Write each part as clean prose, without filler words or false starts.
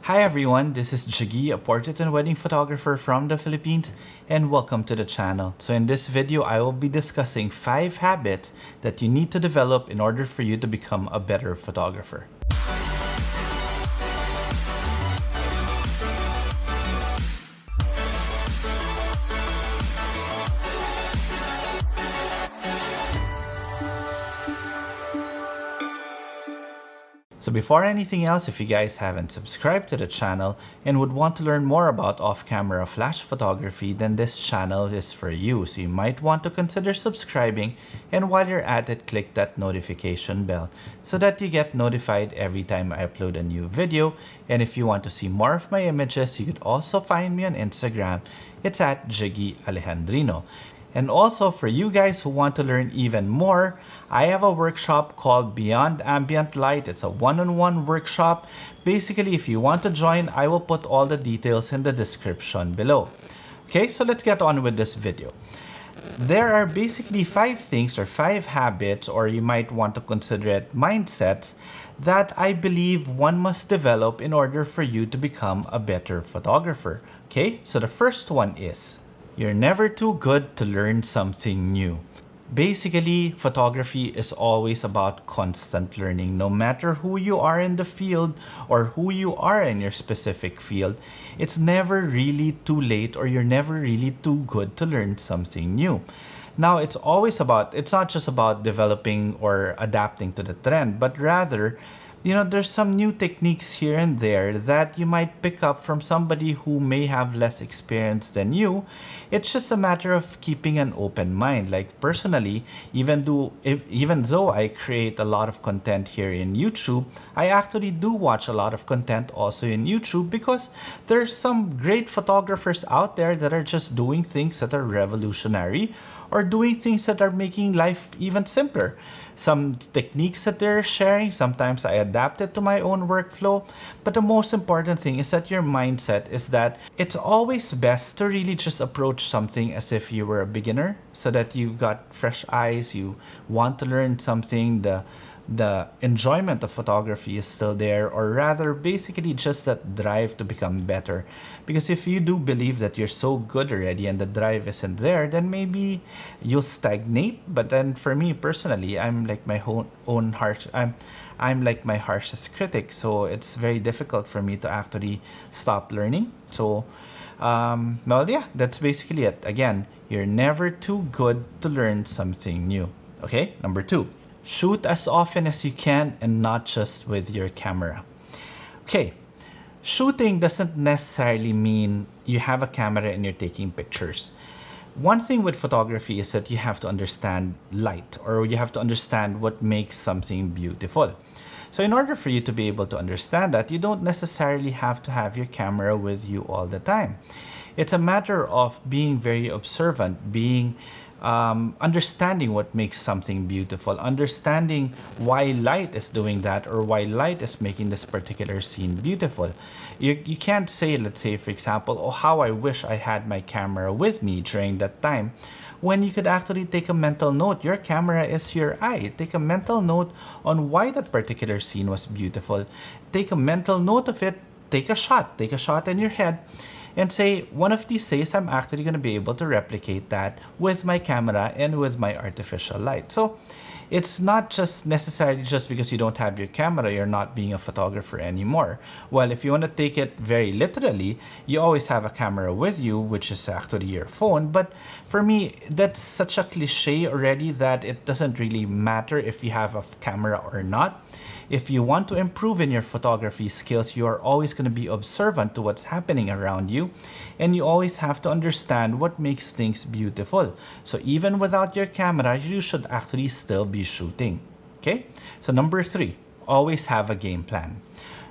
Hi everyone, this is Jiggie, a portrait and wedding photographer from the Philippines, and welcome to the channel. So in this video, I will be discussing 5 habits that you need to develop in order for you to become a better photographer. So before anything else, if you guys haven't subscribed to the channel and would want to learn more about off-camera flash photography, then this channel is for you. So you might want to consider subscribing, and while you're at it, click that notification bell so that you get notified every time I upload a new video. And if you want to see more of my images, you could also find me on Instagram. It's at Jiggie Alejandrino. And also for you guys who want to learn even more, I have a workshop called Beyond Ambient Light. It's a one-on-one workshop. Basically, if you want to join, I will put all the details in the description below. Okay, so let's get on with this video. There are basically 5 things or 5 habits, or you might want to consider it mindsets, that I believe one must develop in order for you to become a better photographer. Okay, so the first one is, you're never too good to learn something new. Basically, photography is always about constant learning. No matter who you are in the field or who you are in your specific field, it's never really too late, or you're never really too good to learn something new. Now, it's not just about developing or adapting to the trend, but rather, there's some new techniques here and there that you might pick up from somebody who may have less experience than you. It's just a matter of keeping an open mind. Like personally, even though I create a lot of content here in YouTube, I actually do watch a lot of content also in YouTube, because there's some great photographers out there that are just doing things that are revolutionary, or doing things that are making life even simpler. Some techniques that they're sharing, sometimes I adapt it to my own workflow. But the most important thing is that your mindset is that it's always best to really just approach something as if you were a beginner, so that you've got fresh eyes, you want to learn something, the enjoyment of photography is still there, or rather basically just that drive to become better. Because if you do believe that you're so good already and the drive isn't there, then maybe you'll stagnate. But then for me personally, I'm like my I'm like my harshest critic, so it's very difficult for me to actually stop learning. So well, yeah, that's basically it. Again, you're never too good to learn something new. Okay, number 2. Shoot as often as you can, and not just with your camera. Okay, shooting doesn't necessarily mean you have a camera and you're taking pictures. One thing with photography is that you have to understand light, or you have to understand what makes something beautiful. So in order for you to be able to understand that, you don't necessarily have to have your camera with you all the time. It's a matter of being very observant, understanding what makes something beautiful, understanding why light is doing that, or why light is making this particular scene beautiful. You can't say, let's say, for example, oh, how I wish I had my camera with me during that time, when you could actually take a mental note. Your camera is your eye. Take a mental note on why that particular scene was beautiful. Take a mental note of it. Take a shot in your head, and say, one of these days, I'm actually going to be able to replicate that with my camera and with my artificial light. So it's not just necessarily just because you don't have your camera, you're not being a photographer anymore. Well, if you want to take it very literally, you always have a camera with you, which is actually your phone. But for me, that's such a cliche already that it doesn't really matter if you have a camera or not. If you want to improve in your photography skills, you are always going to be observant to what's happening around you, and you always have to understand what makes things beautiful. So even without your camera, you should actually still be shooting. Okay? So number 3, always have a game plan.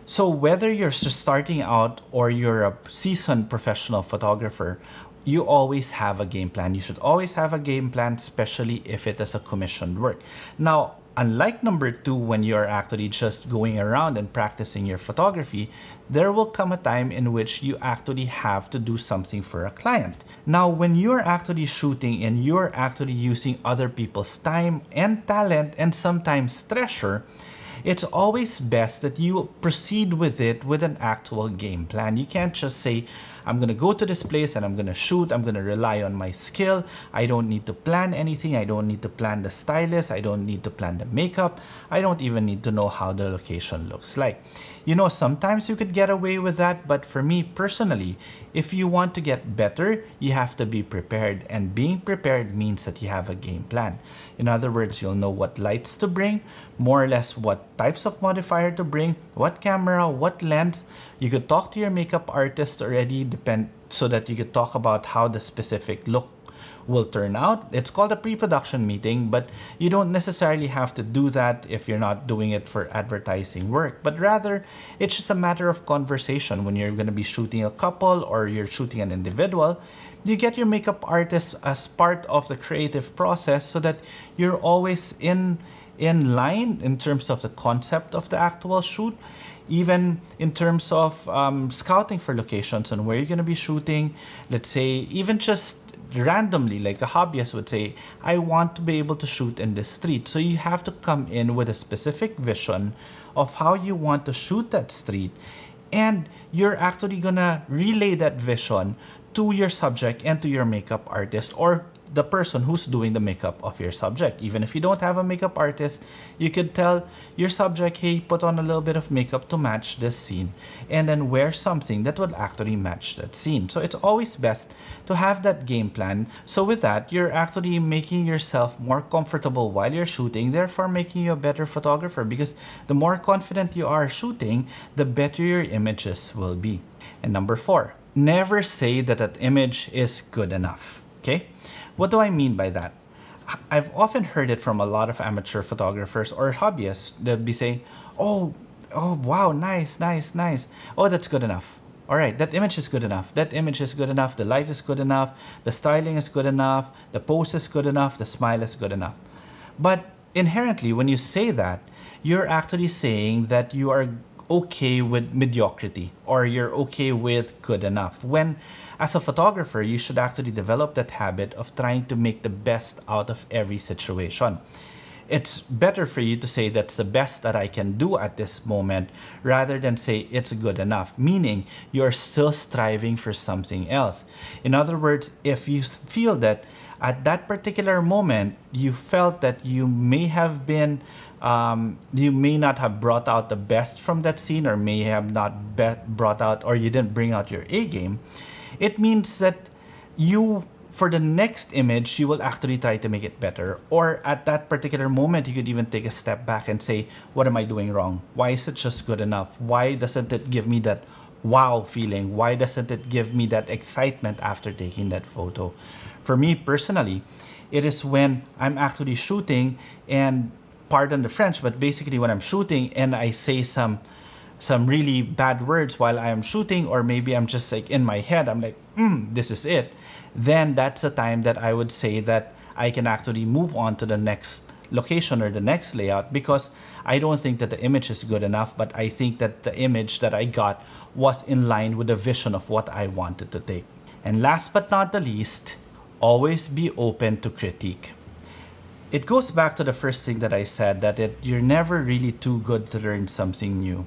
So whether you're just starting out or you're a seasoned professional photographer, you always have a game plan. You should always have a game plan, especially if it is a commissioned work. Now, unlike number 2, when you're actually just going around and practicing your photography, there will come a time in which you actually have to do something for a client. Now, when you're actually shooting and you're actually using other people's time and talent and sometimes treasure, it's always best that you proceed with it with an actual game plan. You can't just say, I'm going to go to this place and I'm going to shoot. I'm going to rely on my skill. I don't need to plan anything. I don't need to plan the stylist. I don't need to plan the makeup. I don't even need to know how the location looks like. You know, sometimes you could get away with that, but for me personally, if you want to get better, you have to be prepared, and being prepared means that you have a game plan. In other words, you'll know what lights to bring, more or less what types of modifier to bring, what camera, what lens. You could talk to your makeup artist already, so that you could talk about how the specific look will turn out. It's called a pre-production meeting, but you don't necessarily have to do that if you're not doing it for advertising work, but rather it's just a matter of conversation. When you're going to be shooting a couple or you're shooting an individual, you get your makeup artist as part of the creative process so that you're always in line in terms of the concept of the actual shoot, even in terms of scouting for locations and where you're going to be shooting. Let's say even just randomly, like a hobbyist would say, I want to be able to shoot in this street. So you have to come in with a specific vision of how you want to shoot that street, and you're actually gonna relay that vision to your subject and to your makeup artist, or the person who's doing the makeup of your subject. Even if you don't have a makeup artist, you could tell your subject, hey, put on a little bit of makeup to match this scene, and then wear something that would actually match that scene. So it's always best to have that game plan. So with that, you're actually making yourself more comfortable while you're shooting, therefore making you a better photographer, because the more confident you are shooting, the better your images will be. And number 4, never say that an image is good enough. Okay? What do I mean by that? I've often heard it from a lot of amateur photographers or hobbyists. They'll be saying, oh, wow, nice. Oh, that's good enough. All right, that image is good enough. That image is good enough. The light is good enough. The styling is good enough. The pose is good enough. The smile is good enough. But inherently, when you say that, you're actually saying that you are okay with mediocrity, or you're okay with good enough, when as a photographer you should actually develop that habit of trying to make the best out of every situation. It's better for you to say that's the best that I can do at this moment, rather than say it's good enough, meaning you're still striving for something else. In other words, if you feel that at that particular moment you felt that you may have been you may not have brought out the best from that scene, or may have not brought out, or you didn't bring out your A game, it means that you, for the next image, you will actually try to make it better. Or at that particular moment, you could even take a step back and say, what am I doing wrong? Why is it just good enough? Why doesn't it give me that wow feeling? Why doesn't it give me that excitement after taking that photo? For me personally, it is when I'm actually shooting, and pardon the French, but basically when I'm shooting and I say some really bad words while I am shooting, or maybe I'm just like in my head, I'm like, this is it. Then that's the time that I would say that I can actually move on to the next location or the next layout, because I don't think that the image is good enough, but I think that the image that I got was in line with the vision of what I wanted to take. And last but not the least, always be open to critique. It goes back to the first thing that I said, that you're never really too good to learn something new.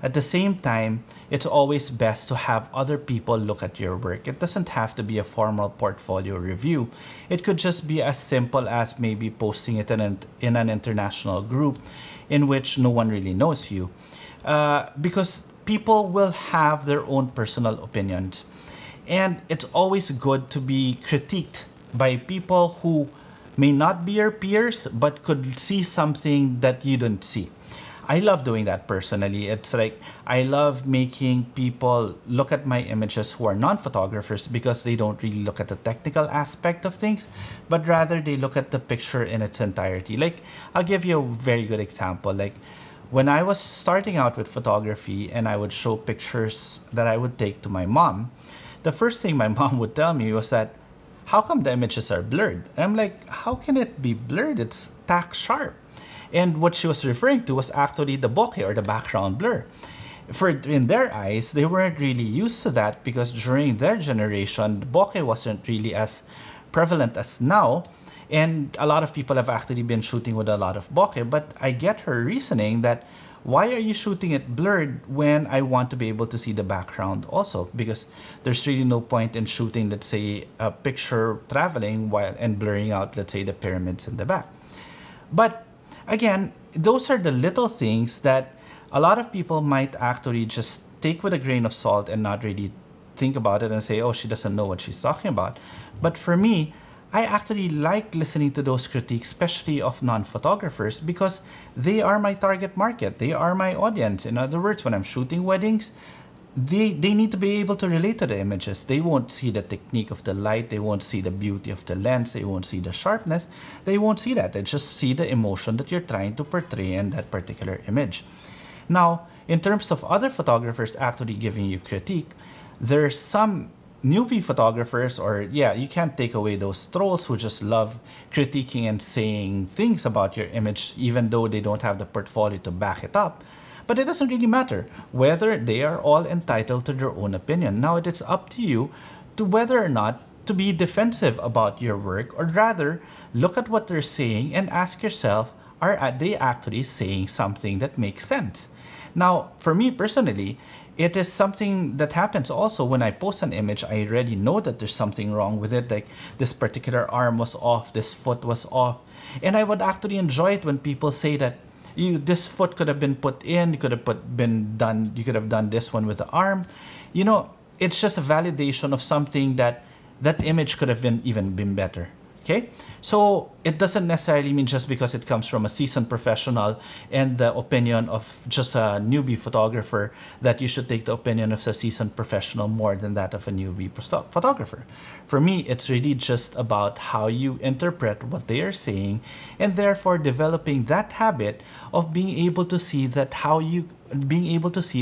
At the same time, it's always best to have other people look at your work. It doesn't have to be a formal portfolio review. It could just be as simple as maybe posting it in an international group in which no one really knows you. Because people will have their own personal opinions. And it's always good to be critiqued by people who may not be your peers, but could see something that you don't see. I love doing that personally. It's like, I love making people look at my images who are non-photographers, because they don't really look at the technical aspect of things, but rather they look at the picture in its entirety. Like, I'll give you a very good example. Like, when I was starting out with photography and I would show pictures that I would take to my mom, the first thing my mom would tell me was that, how come the images are blurred? And I'm like, how can it be blurred? It's tack sharp. And what she was referring to was actually the bokeh, or the background blur. In their eyes, they weren't really used to that, because during their generation, the bokeh wasn't really as prevalent as now. And a lot of people have actually been shooting with a lot of bokeh, but I get her reasoning that why are you shooting it blurred when I want to be able to see the background also? Because there's really no point in shooting, let's say, a picture traveling while and blurring out, let's say, the pyramids in the back. But again, those are the little things that a lot of people might actually just take with a grain of salt and not really think about it and say, oh, she doesn't know what she's talking about. But for me, I actually like listening to those critiques, especially of non-photographers, because they are my target market. They are my audience. In other words, when I'm shooting weddings, they need to be able to relate to the images. They won't see the technique of the light. They won't see the beauty of the lens. They won't see the sharpness. They won't see that. They just see the emotion that you're trying to portray in that particular image. Now, in terms of other photographers actually giving you critique, there's some newbie photographers, or yeah, you can't take away those trolls who just love critiquing and saying things about your image even though they don't have the portfolio to back it up. But it doesn't really matter whether they are all entitled to their own opinion. Now it is up to you to whether or not to be defensive about your work, or rather look at what they're saying and ask yourself, are they actually saying something that makes sense? Now, for me personally, it is something that happens also when I post an image. I already know that there's something wrong with it, like this particular arm was off, this foot was off. And I would actually enjoy it when people say that this foot could have been put in, you could have done this one with the arm. You know, it's just a validation of something that image could have even been better. Okay, so it doesn't necessarily mean just because it comes from a seasoned professional and the opinion of just a newbie photographer that you should take the opinion of a seasoned professional more than that of a newbie photographer. For me, it's really just about how you interpret what they are saying, and therefore developing that habit of being able to see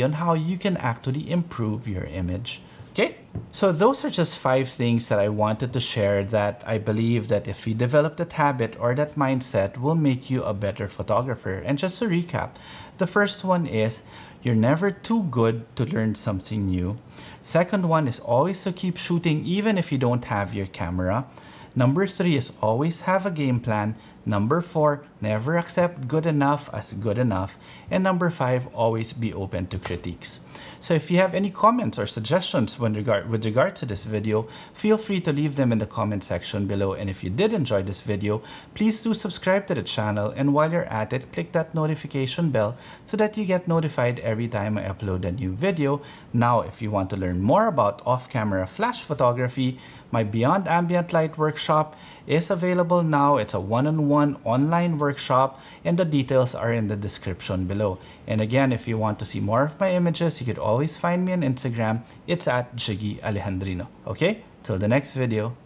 on how you can actually improve your image. Okay, so those are just 5 things that I wanted to share that I believe that if you develop that habit or that mindset will make you a better photographer. And just to recap, the first one is you're never too good to learn something new. Second one is always to keep shooting even if you don't have your camera. Number 3 is always have a game plan. Number 4, never accept good enough as good enough. And number 5, always be open to critiques. So if you have any comments or suggestions with regard to this video, feel free to leave them in the comment section below. And if you did enjoy this video, please do subscribe to the channel. And while you're at it, click that notification bell so that you get notified every time I upload a new video. Now, if you want to learn more about off-camera flash photography, my Beyond Ambient Light workshop is available now. It's a one-on-one online workshop, and the details are in the description below. And again, if you want to see more of my images, you could always find me on Instagram. It's at Jiggie Alejandrino. Okay, till the next video.